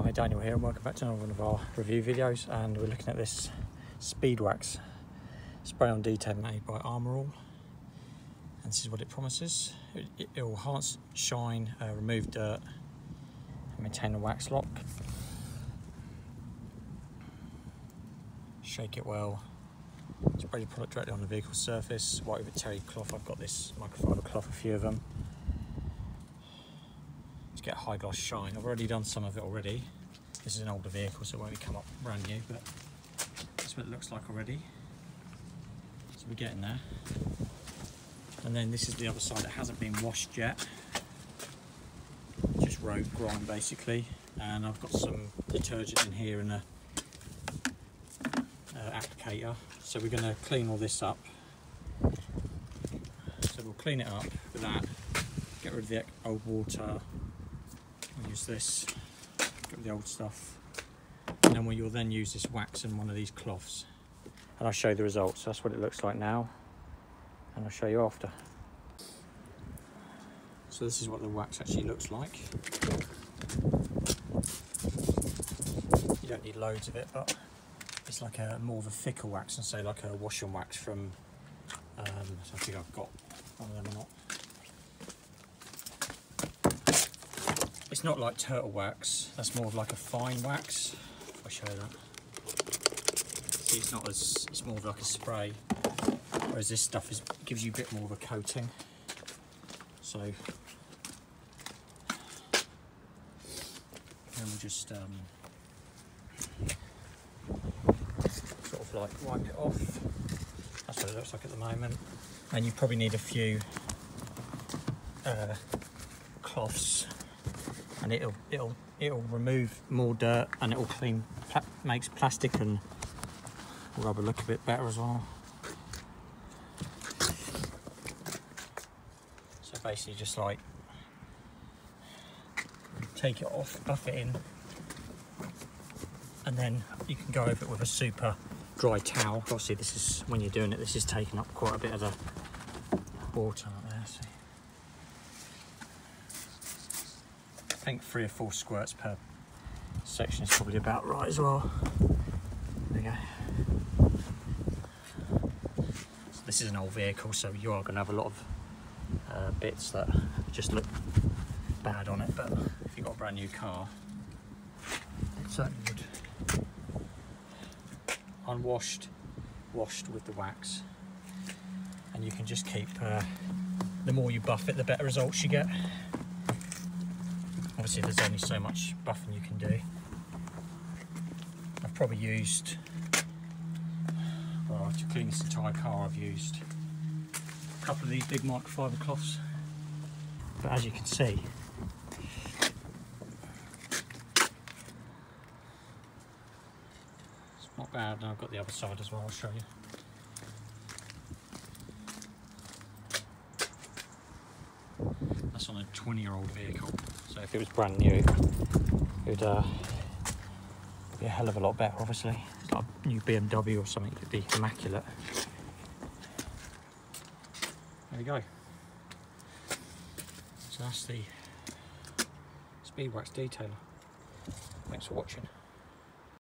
Hi, Daniel here and welcome back to another one of our review videos, and we're looking at this speed wax spray on detail made by ArmorAll, and this is what it promises. It will enhance shine, remove dirt and maintain the wax lock. Shake it well, spray the product directly on the vehicle surface, white with a terry cloth. I've got this microfiber cloth, a few of them, to get a high gloss shine. I've already done some of it already. This is an older vehicle, so it won't come up brand new, but that's what it looks like already. So we're getting there. And then this is the other side that hasn't been washed yet. Just road grime basically. And I've got some detergent in here and a applicator. So we're going to clean all this up. So we'll clean it up with that, get rid of the old water, we'll use this, get rid of the old stuff, and then you'll then use this wax in one of these cloths, and I'll show you the results. That's what it looks like now, and I'll show you after. So this is what the wax actually looks like. You don't need loads of it, but it's like a more of a thicker wax than say like a wash and wax from I don't think I've got one of them or not. It's not like turtle wax, that's more of like a fine wax. If I show you that. See, it's not as, it's more of like a spray, whereas this stuff gives you a bit more of a coating. So then we'll just sort of like wipe it off. That's what it looks like at the moment. And you probably need a few cloths, and it'll remove more dirt, and it'll clean, makes plastic and rubber look a bit better as well. So basically just like take it off, buff it in, and then you can go over it with a super dry towel. Obviously this is, when you're doing it, this is taking up quite a bit of the water up there. So I think 3 or 4 squirts per section is probably about right as well. There we go. So this is an old vehicle, so you are going to have a lot of bits that just look bad on it, but if you've got a brand new car, it certainly would. Unwashed, washed with the wax, and you can just keep, the more you buff it, the better results you get. Obviously there's only so much buffing you can do. I've probably used, well, to clean this entire car I've used a couple of these big microfiber cloths, but as you can see, not bad. And I've got the other side as well, I'll show you. That's on a 20-year-old vehicle, so if it was brand new, it would be a hell of a lot better. Obviously, if it's like a new BMW or something, it'd be immaculate. There we go. So that's the speed wax detailer. Thanks for watching.